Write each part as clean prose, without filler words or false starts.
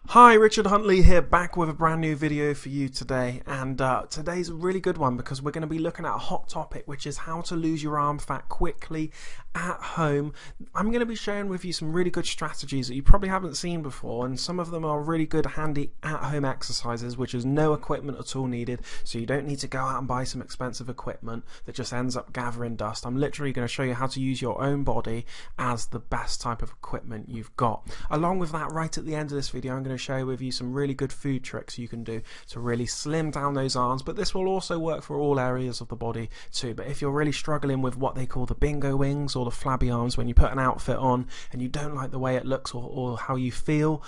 Hi, Richard Huntley here, back with a brand new video for you today, and today's a really good one because we're going to be looking at a hot topic, which is how to lose your arm fat quickly at home. I'm going to be sharing with you some really good strategies that you probably haven't seen before, and some of them are really good handy at-home exercises, which is no equipment at all needed, so you don't need to go out and buy some expensive equipment that just ends up gathering dust. I'm literally going to show you how to use your own body as the best type of equipment you've got. Along with that, right at the end of this video, I'm going to share with you some really good food tricks you can do to really slim down those arms, but this will also work for all areas of the body too. But if you're really struggling with what they call the bingo wings or the flabby arms when you put an outfit on and you don't like the way it looks or how you feel,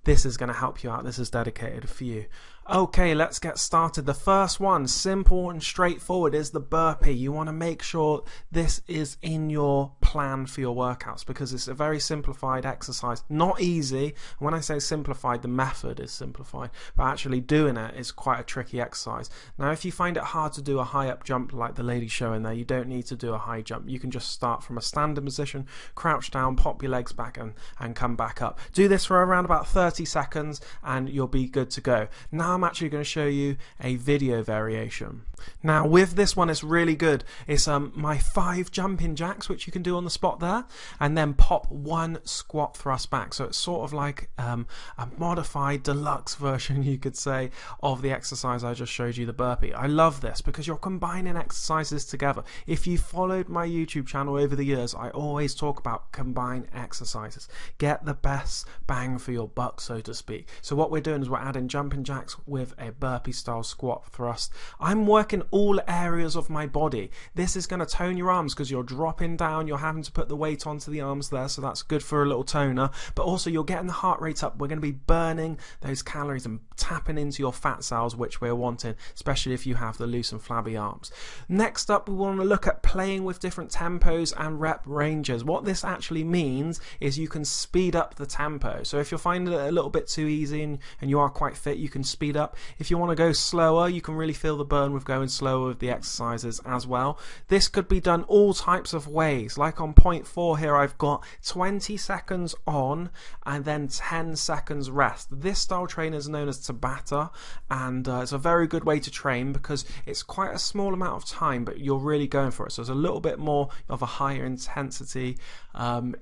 this is going to help you out. This is dedicated for you. Okay, let's get started. The first one, simple and straightforward, is the burpee. You want to make sure this is in your plan for your workouts because it's a very simplified exercise. Not easy. When I say simplified, the method is simplified, but actually doing it is quite a tricky exercise. Now, if you find it hard to do a high up jump like the lady showing there, you don't need to do a high jump. You can just start from a standing position, crouch down, pop your legs back and come back up. Do this for around about 30 seconds and you'll be good to go. Now I'm actually going to show you a video variation. Now with this one, it's really good. It's my 5 jumping jacks, which you can do on the spot there, and then pop 1 squat thrust back. So it's sort of like a modified deluxe version, you could say, of the exercise I just showed you, the burpee. I love this because you're combining exercises together. If you followed my YouTube channel over the years, I always talk about combine exercises. Get the best bang for your buck, so to speak. So what we're doing is we're adding jumping jacks with a burpee style squat thrust. I'm working all areas of my body. This is going to tone your arms because you're dropping down, you're having to put the weight onto the arms there, so that's good for a little toner, but also you're getting the heart rate up. We're going to be burning those calories and tapping into your fat cells, which we're wanting, especially if you have the loose and flabby arms. Next up, we want to look at playing with different tempos and rep ranges. What this actually means is you can speed up the tempo. So if you're finding it a little bit too easy and you are quite fit, you can speed up. If you want to go slower, you can really feel the burn with going slower with the exercises as well. This could be done all types of ways. Like on point 4 here, I've got 20 seconds on and then 10 seconds rest. This style training is known as Tabata, and it's a very good way to train because it's quite a small amount of time, but you're really going for it. So it's a little bit more of a higher intensity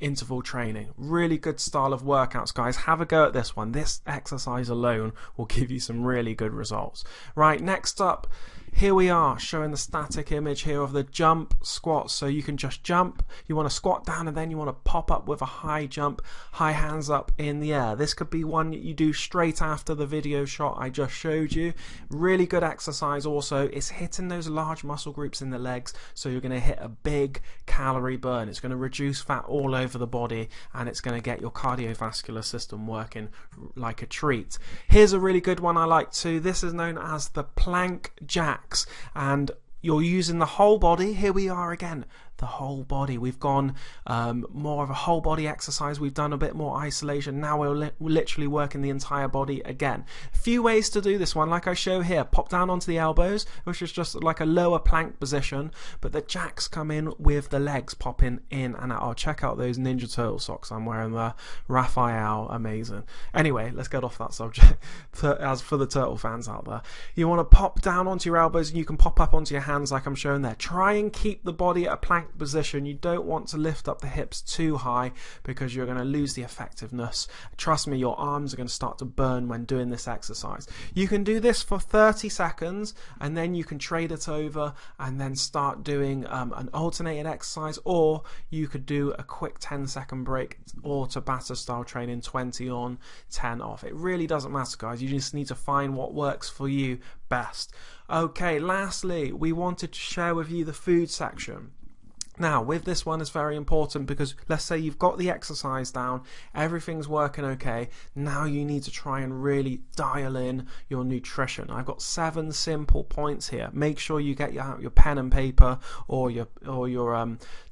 interval training. Really good style of workouts, guys. Have a go at this one. This exercise alone will give you some really good results. Right, next up, here we are showing the static image here of the jump squats. So you can just jump, you want to squat down, and then you want to pop up with a high jump, high hands up in the air. This could be one that you do straight after the video shot I just showed you. Really good exercise. Also, it's hitting those large muscle groups in the legs, so you're going to hit a big calorie burn. It's going to reduce fat all over the body, and it's going to get your cardiovascular system working like a treat. Here's a really good one I like too. This is known as the plank jacks, and you're using the whole body. Here we are again, the whole body. We've gone more of a whole body exercise. We've done a bit more isolation. Now we're literally working the entire body again. A few ways to do this one, like I show here. Pop down onto the elbows, which is just like a lower plank position, but the jacks come in with the legs popping in and out. I'll check out those Ninja Turtle socks I'm wearing there. Raphael, amazing. Anyway, let's get off that subject. As for the turtle fans out there, you want to pop down onto your elbows, and you can pop up onto your hands like I'm showing there. Try and keep the body at a plank position. You don't want to lift up the hips too high because you're going to lose the effectiveness. Trust me, your arms are going to start to burn when doing this exercise. You can do this for 30 seconds and then you can trade it over and then start doing an alternated exercise, or you could do a quick 10-second break or Tabata style training, 20 on, 10 off. It really doesn't matter, guys. You just need to find what works for you best. Okay, lastly, we wanted to share with you the food section. Now, with this one, it's very important because let's say you've got the exercise down, everything's working okay. Now you need to try and really dial in your nutrition. I've got 7 simple points here. Make sure you get out your pen and paper or your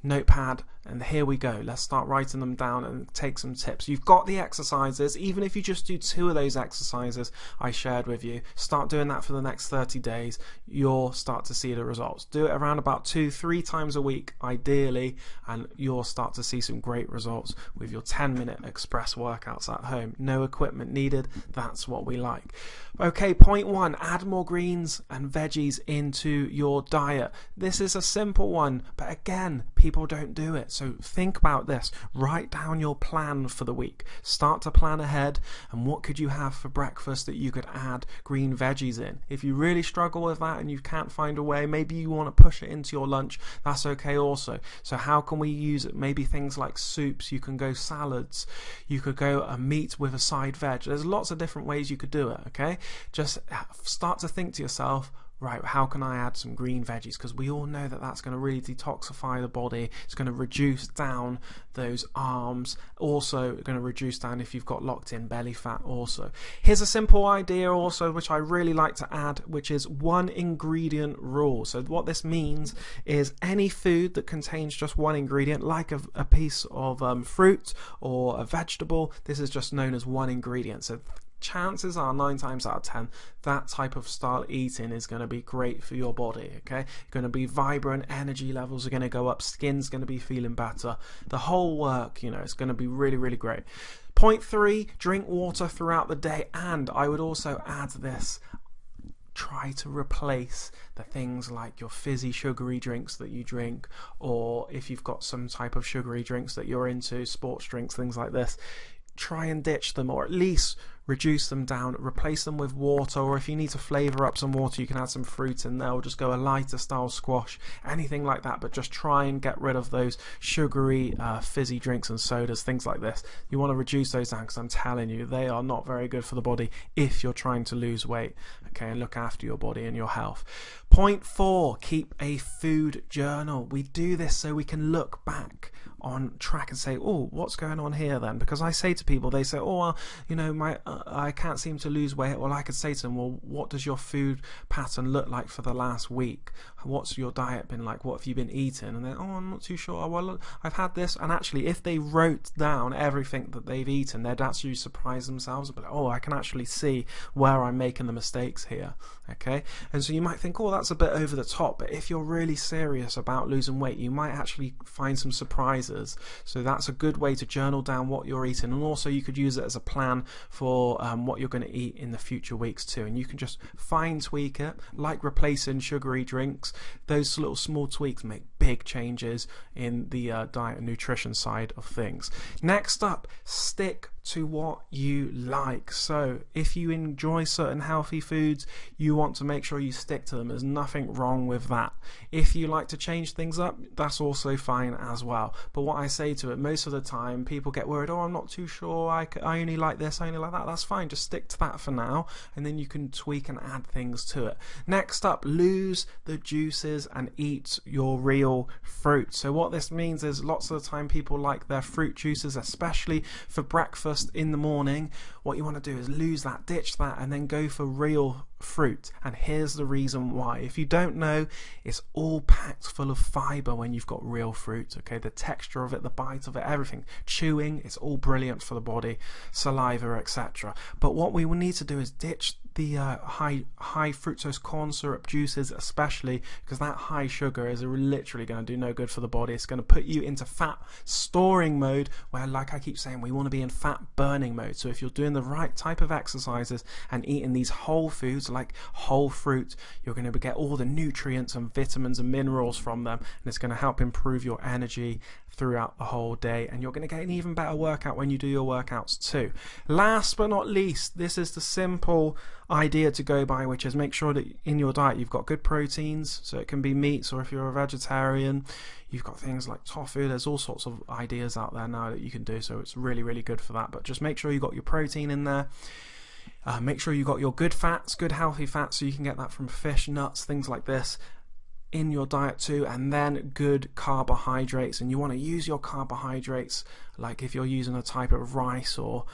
notepad And here we go. Let's start writing them down and take some tips. You've got the exercises. Even if you just do 2 of those exercises I shared with you, start doing that for the next 30 days. You'll start to see the results. Do it around about 2-3 times a week, ideally, and you'll start to see some great results with your 10-minute express workouts at home. No equipment needed. That's what we like. Okay, point 1, add more greens and veggies into your diet. This is a simple one, but again, people don't do it. So think about this. Write down your plan for the week. Start to plan ahead, and what could you have for breakfast that you could add green veggies in? If you really struggle with that and you can't find a way, maybe you want to push it into your lunch, that's okay also. So how can we use it? Maybe things like soups, you can go salads, you could go a meat with a side veg. There's lots of different ways you could do it, okay? Just start to think to yourself, right, how can I add some green veggies? Because we all know that that's going to really detoxify the body. It's going to reduce down those arms. Also going to reduce down if you've got locked in belly fat also. Here's a simple idea also, which I really like to add, which is 1 ingredient rule. So what this means is any food that contains just 1 ingredient, like a piece of fruit or a vegetable, this is just known as 1 ingredient. So chances are 9 times out of 10 that type of style eating is going to be great for your body. Okay, you're going to be vibrant, energy levels are going to go up, skin's going to be feeling better, the whole work, it's going to be really, really great. Point 3, drink water throughout the day. And I would also add this: try to replace the things like your fizzy sugary drinks that you drink, or if you've got some type of sugary drinks that you're into, sports drinks, things like this, try and ditch them, or at least reduce them down, replace them with water, or if you need to flavour up some water, you can add some fruit in there, or just go a lighter style squash, anything like that. But just try and get rid of those sugary fizzy drinks and sodas, things like this. You want to reduce those down, because I'm telling you, they are not very good for the body if you're trying to lose weight, okay, and look after your body and your health. Point 4, keep a food journal. We do this so we can look back on track and say, oh, what's going on here then? Because I say to people, they say, oh, well, I can't seem to lose weight. Well, I could say to them, well, what does your food pattern look like for the last week? What's your diet been like? What have you been eating? And then, oh, I'm not too sure. Well, I've had this. And actually, if they wrote down everything that they've eaten, they'd actually surprise themselves. But oh, I can actually see where I'm making the mistakes here. Okay, and so you might think, oh, that's a bit over the top. But if you're really serious about losing weight, you might actually find some surprises. So that's a good way to journal down what you're eating, and also you could use it as a plan for what you're going to eat in the future weeks too. And you can just fine tweak it, like replacing sugary drinks. Those little small tweaks make big changes in the diet and nutrition side of things. Next up, stick to what you like. So if you enjoy certain healthy foods, you want to make sure you stick to them. There's nothing wrong with that. If you like to change things up, that's also fine as well. But what I say to it, most of the time people get worried, oh, I'm not too sure, I only like this, I only like that. That's fine, just stick to that for now, and then you can tweak and add things to it. Next up, lose the juices and eat your real fruit. So what this means is lots of the time people like their fruit juices, especially for breakfast in the morning. What you want to do is lose that, ditch that, and then go for real fruit. And here's the reason why. If you don't know, it's all packed full of fiber when you've got real fruit. Okay, the texture of it, the bite of it, everything, chewing, it's all brilliant for the body, saliva, etc. But what we will need to do is ditch the high fructose corn syrup juices, especially because that high sugar is literally going to do no good for the body. It's going to put you into fat storing mode, where, like I keep saying, we want to be in fat burning mode. So if you're doing the right type of exercises and eating these whole foods like whole fruit, you're going to get all the nutrients and vitamins and minerals from them, and it's going to help improve your energy throughout the whole day, and you're going to get an even better workout when you do your workouts too. Last but not least, this is the simple idea to go by, which is make sure that in your diet you've got good proteins. So it can be meats, or if you're a vegetarian, you've got things like tofu. There's all sorts of ideas out there now that you can do, so it's really, really good for that. But just make sure you got your protein in there. Make sure you got your good fats, good healthy fats, so you can get that from fish, nuts, things like this in your diet too, and then good carbohydrates. And you want to use your carbohydrates like if you're using a type of rice, or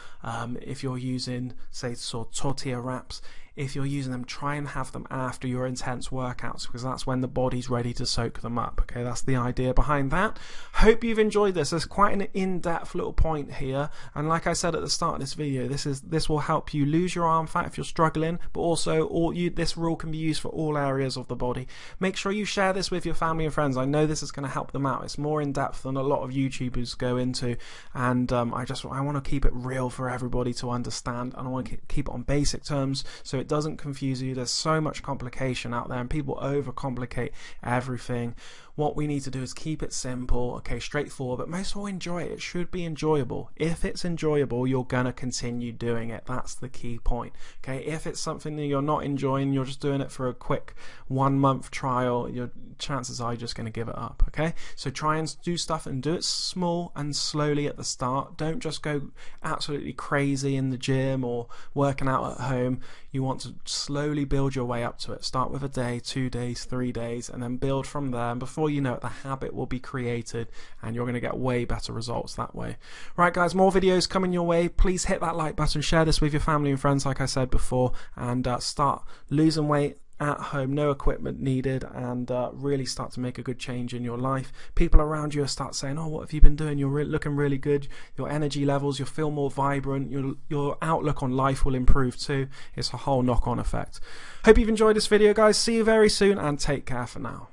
if you're using, say, sort of tortilla wraps, if you're using them, try and have them after your intense workouts, because that's when the body's ready to soak them up. Okay, that's the idea behind that. Hope you've enjoyed this. There's quite an in-depth little point here, and like I said at the start of this video, this will help you lose your arm fat if you're struggling, but also this rule can be used for all areas of the body. Make sure you share this with your family and friends. I know this is going to help them out. It's more in-depth than a lot of YouTubers go into, and I want to keep it real for everybody to understand, and I want to keep it on basic terms so it doesn't confuse you. There's so much complication out there and people overcomplicate everything. What we need to do is keep it simple, okay, straightforward, but most of all enjoy it. It should be enjoyable. If it's enjoyable, you're gonna continue doing it. That's the key point. Okay, if it's something that you're not enjoying, you're just doing it for a quick 1 month trial, your chances are you're just gonna give it up. Okay, so try and do stuff and do it small and slowly at the start. Don't just go absolutely crazy in the gym or working out at home. You want to slowly build your way up to it. Start with a day, 2 days, 3 days, and then build from there. And before you know it, the habit will be created and you're going to get way better results that way. Right guys, more videos coming your way. Please hit that like button, share this with your family and friends like I said before, and start losing weight at home, no equipment needed, and really start to make a good change in your life. People around you will start saying, oh, what have you been doing? You're looking really good. Your energy levels, you'll feel more vibrant. Your outlook on life will improve too. It's a whole knock-on effect. Hope you've enjoyed this video guys. See you very soon and take care for now.